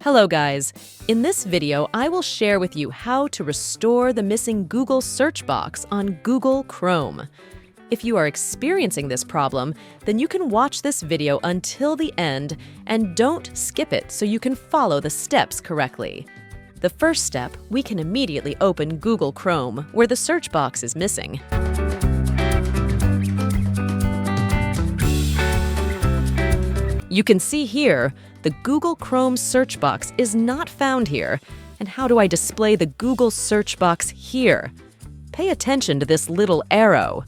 Hello guys! In this video, I will share with you how to restore the missing Google search box on Google Chrome. If you are experiencing this problem, then you can watch this video until the end and don't skip it so you can follow the steps correctly. The first step, we can immediately open Google Chrome, where the search box is missing. You can see here, the Google Chrome search box is not found here. And how do I display the Google search box here? Pay attention to this little arrow.